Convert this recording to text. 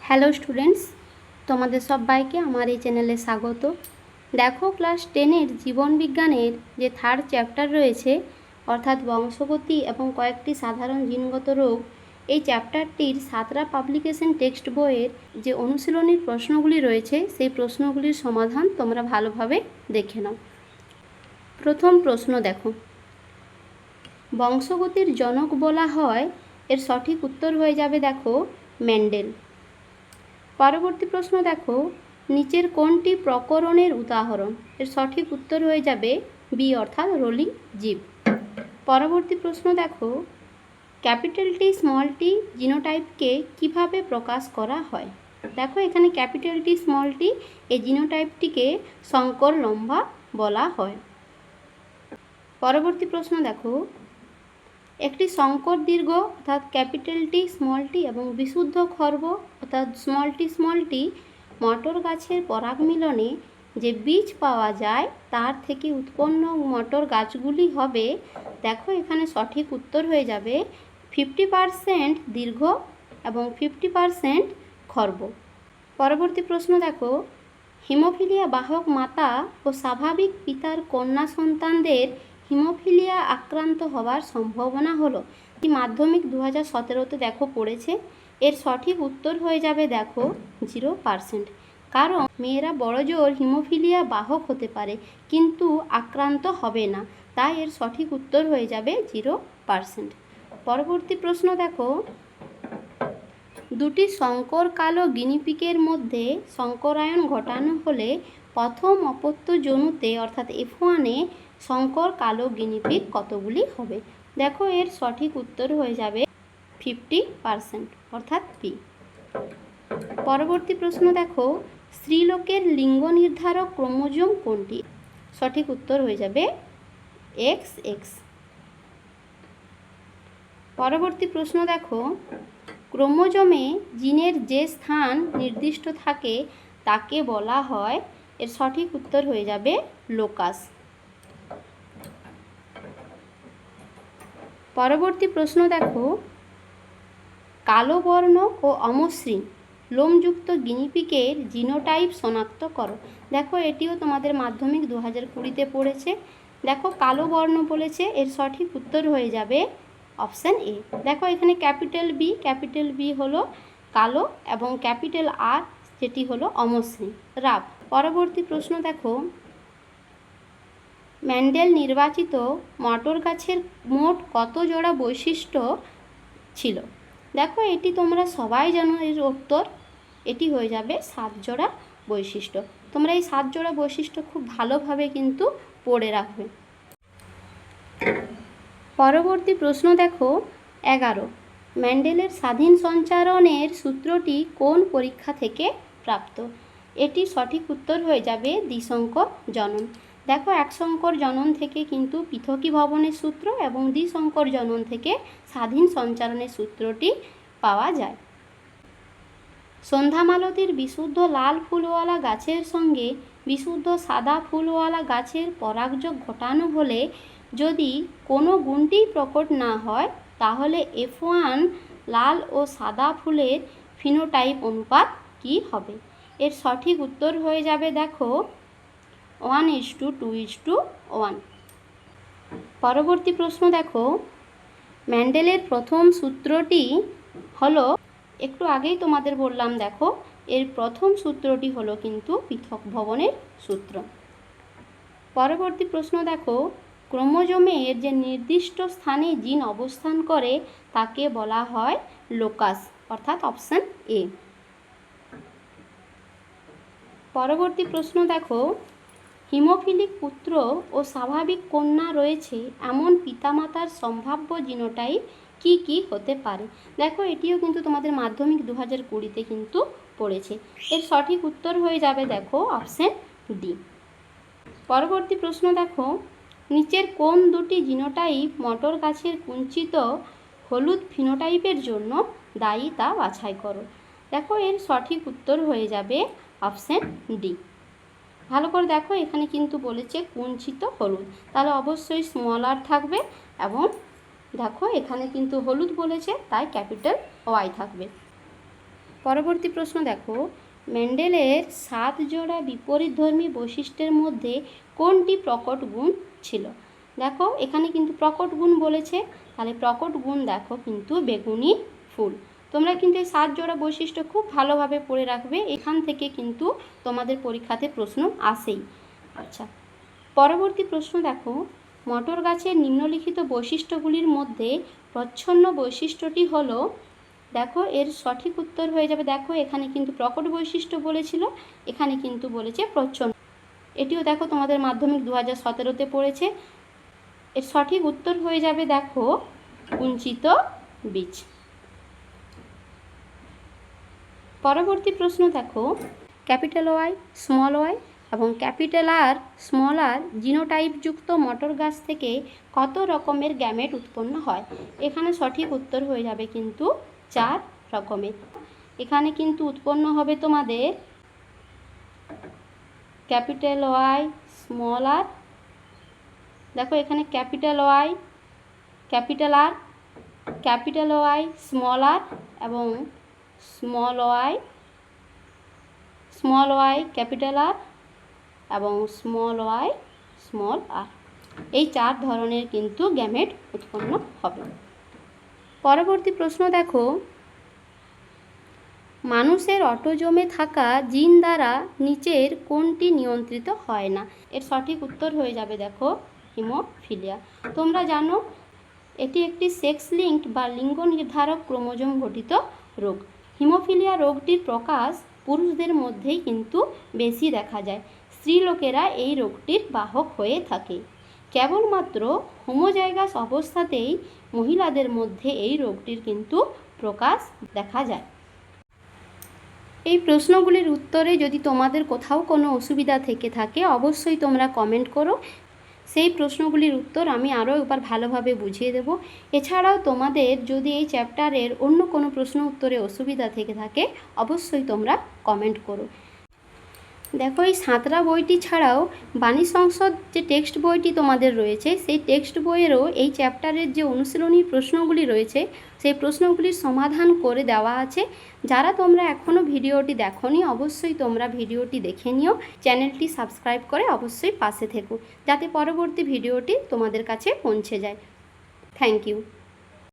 Hello students, তোমাদের সবাইকে আমার এই চ্যানেলে স্বাগত। দেখো, ক্লাস 10-এর জীবনবিজ্ঞানের যে থার্ড চ্যাপ্টার রয়েছে, অর্থাৎ বংশগতি এবং কয়েকটি সাধারণ জিনগত রোগ, এই চ্যাপ্টারটির 7টা পাবলিকেশন টেক্সট বইয়ের যে অনুশীলনীর প্রশ্নগুলি রয়েছে, সেই প্রশ্নগুলির সমাধান তোমরা ভালোভাবে দেখে নাও। প্রথম প্রশ্ন দেখো, বংশগতির জনক বলা হয়, এর সঠিক উত্তর হয়ে যাবে দেখো মেন্ডেল। পরবর্তী প্রশ্ন দেখো, নিচের কোনটি প্রকরণের উদাহরণ? এর সঠিক উত্তর হয়ে যাবে বি অর্থাৎ রোলিং জীব। পরবর্তী প্রশ্ন দেখো, ক্যাপিটাল টি স্মল টি জিনোটাইপকে কিভাবে প্রকাশ করা হয়? দেখো এখানে ক্যাপিটাল টি স্মল টি এই জিনোটাইপটিকে সংকর লম্বা বলা হয়। পরবর্তী প্রশ্ন দেখো, একটি সংকর দীর্ঘ অর্থাৎ ক্যাপিটাল টি স্মল টি এবং বিশুদ্ধ খর্ব অর্থাৎ স্মল টি মটর গাছের পরাগ মিলনে যে বীজ পাওয়া যায় তার থেকে উৎপন্ন মটর গাছগুলি হবে, দেখো এখানে সঠিক উত্তর হয়ে যাবে 50% দীর্ঘ এবং 50% খর্ব। পরবর্তী প্রশ্ন দেখো, হিমোফিলিয়া বাহক মাতা ও স্বাভাবিক পিতার কন্যা সন্তানদের হিমোফিলিয়া আক্রান্ত হওয়ার সম্ভাবনা হলো। মাধ্যমিক 2017-তে দেখো পড়েছে, এর সঠিক উত্তর হয়ে যাবে দেখো 0%। কারণ মেয়েরা বড়জোর হিমোফিলিয়া বাহক হতে পারে কিন্তু আক্রান্ত হবে না, তাই এর সঠিক উত্তর হয়ে যাবে 0%। পরবর্তী প্রশ্ন দেখো, দুটি সংকর কালো গিনিপিগের মধ্যে সংকরায়ন ঘটানো হলে প্রথম অপত্য জনুতে অর্থাৎ F1-এ সংকর কালো গিনিপিগ কতগুলি হবে? দেখো এর সঠিক উত্তর হয়ে যাবে 50% অর্থাৎ পি। পরবর্তী প্রশ্ন দেখো, স্ত্রীলোকের লিঙ্গ নির্ধারক ক্রোমোজোম কোনটি? সঠিক উত্তর হয়ে যাবে XX। পরবর্তী প্রশ্ন দেখো, ক্রোমোজোমে জিনের যে স্থান নির্দিষ্ট থাকে তাকে বলা হয়, এর সঠিক উত্তর হয়ে যাবে লোকাস। পরবর্তী প্রশ্ন দেখো, কালো বর্ণ ও অমসৃণ লোমযুক্ত গিনিপিগের জিনোটাইপ শনাক্ত করো। দেখো এটিও তোমাদের মাধ্যমিক 2020-তে পড়েছে। দেখো কালো বর্ণ বলেছে, এর সঠিক উত্তর হয়ে যাবে অপশান এ। দেখো এখানে ক্যাপিটাল বি হলো কালো এবং ক্যাপিটাল আর যেটি হলো অমসৃণ রাব। পরবর্তী প্রশ্ন দেখো, মেন্ডেল নির্বাচিত মটর গাছের মোট কত জোড়া বৈশিষ্ট্য ছিল? দেখো এটি তোমরা সবাই জানো, এর উত্তর এটি হয়ে যাবে 7 জোড়া বৈশিষ্ট্য। তোমরা এই 7 জোড়া বৈশিষ্ট্য খুব ভালোভাবে কিন্তু পড়ে রাখবে। পরবর্তী প্রশ্ন দেখো 11, মেন্ডেলের স্বাধীন সঞ্চারণের সূত্রটি কোন পরীক্ষা থেকে প্রাপ্ত? এটি সঠিক উত্তর হয়ে যাবে দ্বিসংকর জনন। দেখো একসংকর জনন থেকে কিন্তু পৃথকীভবনের সূত্র এবং দ্বিসংকর জনন থেকে স্বাধীন সঞ্চারণের সূত্রটি পাওয়া যায়। সন্ধ্যামালতীর বিশুদ্ধ লাল ফুলওয়ালা গাছের সঙ্গে বিশুদ্ধ সাদা ফুলওয়ালা গাছের পরাগযোগ ঘটানো হলে যদি কোনো গুণটি প্রকট না হয় তাহলে F1 লাল ও সাদা ফুলের ফিনোটাইপ অনুপাত কি হবে? এর সঠিক উত্তর হয়ে যাবে দেখো 1:2:1। পরবর্তী প্রশ্ন দেখো, মেন্ডেলের প্রথম সূত্রটি হলো, একটু আগেই তোমাদের বললাম দেখো এর প্রথম সূত্রটি হলো কিন্তু পৃথক ভবনের সূত্র। পরবর্তী প্রশ্ন দেখো, ক্রোমোজোমের যে নির্দিষ্ট স্থানে জিন অবস্থান করে তাকে বলা হয় লোকাস অর্থাৎ অপশান এ। পরবর্তী প্রশ্ন দেখো, হিমোফিলিক পুত্র ও স্বাভাবিক কন্যা রয়েছে এমন পিতামাতার সম্ভাব্য জিনোটাইপ কি কি হতে পারে? দেখো এটিও কিন্তু তোমাদের মাধ্যমিক 2020-তে কিন্তু পড়েছে। এর সঠিক উত্তর হয়ে যাবে দেখো অপশান ডি। পরবর্তী প্রশ্ন দেখো, নিচের কোন দুটি জিনোটাইপ মটর গাছের কুঞ্চিত হলুদ ফিনোটাইপের জন্য দায়ী তা বাছাই করো। দেখো এর সঠিক উত্তর হয়ে যাবে অপশান ডি। ভালো করে দেখো এখানে কিন্তু বলেছে কুঞ্চিত হলুদ, তাহলে অবশ্যই স্মল আর থাকবে এবং দেখো এখানে কিন্তু হলুদ বলেছে তাই ক্যাপিটাল ওয়াই থাকবে। পরবর্তী প্রশ্ন দেখো, মেন্ডেলের 7 জোড়া বিপরীতধর্মী বৈশিষ্ট্যের মধ্যে কোনটি প্রকট গুণ ছিল? দেখো এখানে কিন্তু প্রকট গুণ বলেছে, তাহলে প্রকট গুণ দেখো কিন্তু বেগুনি ফুল। তোমরা কিন্তু এই 7 জোড়া বৈশিষ্ট্য খুব ভালোভাবে পড়ে রাখবে, এখান থেকে কিন্তু তোমাদের পরীক্ষাতে প্রশ্ন আসেই। আচ্ছা, পরবর্তী প্রশ্ন দেখো, মটর গাছের নিম্নলিখিত বৈশিষ্ট্যগুলির মধ্যে প্রচ্ছন্ন বৈশিষ্ট্যটি হলো, দেখো এর সঠিক উত্তর হয়ে যাবে, দেখো এখানে কিন্তু প্রকট বৈশিষ্ট্য বলেছিল, এখানে কিন্তু বলেছে প্রচ্ছন্ন। এটিও দেখো তোমাদের মাধ্যমিক 2017-তে পড়েছে। এর সঠিক উত্তর হয়ে যাবে দেখো কুঞ্চিত বীজ। পরবর্তী প্রশ্ন দেখো, ক্যাপিটাল ওয়াই, স্মল ওয়াই এবং ক্যাপিটাল আর, স্মল আর জিনোটাইপযুক্ত মটর গাছ থেকে কত রকমের গ্যামেট উৎপন্ন হয়? এখানে সঠিক উত্তর হয়ে যাবে কিন্তু 4 রকমের। এখানে কিন্তু উৎপন্ন হবে তোমাদের ক্যাপিটাল ওয়াই, স্মল আর, দেখো এখানে capital Y, capital R, capital Y, small R এবং স্মল ওয়াই ক্যাপিটাল আর এবং স্মল ওয়াই স্মল আর, এই 4 ধরনের কিন্তু গ্যামেট উৎপন্ন হবে। পরবর্তী প্রশ্ন দেখো, মানুষের অটোজোমে থাকা জিন দ্বারা নিচের কোনটি নিয়ন্ত্রিত হয় না? এর সঠিক উত্তর হয়ে যাবে দেখো হিমোফিলিয়া। তোমরা জানো এটি একটি সেক্স লিঙ্কড বা লিঙ্গ নির্ধারক ক্রোমোজোম ঘটিত রোগ। হিমোফিলিয়া রোগটির প্রকাশ পুরুষদের মধ্যেই কিন্তু বেশি দেখা যায়, স্ত্রীলোকেরা এই রোগটির বাহক হয়ে থাকে। কেবলমাত্র হোমোজাইগাস অবস্থাতেই মহিলাদের মধ্যে এই রোগটির কিন্তু প্রকাশ দেখা যায়। এই প্রশ্নগুলির উত্তরে যদি তোমাদের কোথাও কোনো অসুবিধা থেকে থাকে অবশ্যই তোমরা কমেন্ট করো, সেই প্রশ্নগুলির উত্তর আমি আরও একবার ভালোভাবে বুঝিয়ে দেব। এছাড়াও তোমাদের যদি এই চ্যাপ্টারের অন্য কোনো প্রশ্ন উত্তরে অসুবিধা থেকে থাকে অবশ্যই তোমরা কমেন্ট করো। দেখো এই সাঁতরা বইটি ছাড়াও বাণী সংসদ যে টেক্সট বইটি তোমাদের রয়েছে, সেই টেক্সট বইয়েরও এই চ্যাপ্টারের যে অনুশীলনী প্রশ্নগুলি রয়েছে সেই প্রশ্নগুলির সমাধান করে দেওয়া আছে। যারা তোমরা এখনও ভিডিওটি দেখোনি অবশ্যই তোমরা ভিডিওটি দেখে নিও, চ্যানেলটি সাবস্ক্রাইব করে অবশ্যই পাশে থেকো যাতে পরবর্তী ভিডিওটি তোমাদের কাছে পৌঁছে যায়। Thank you.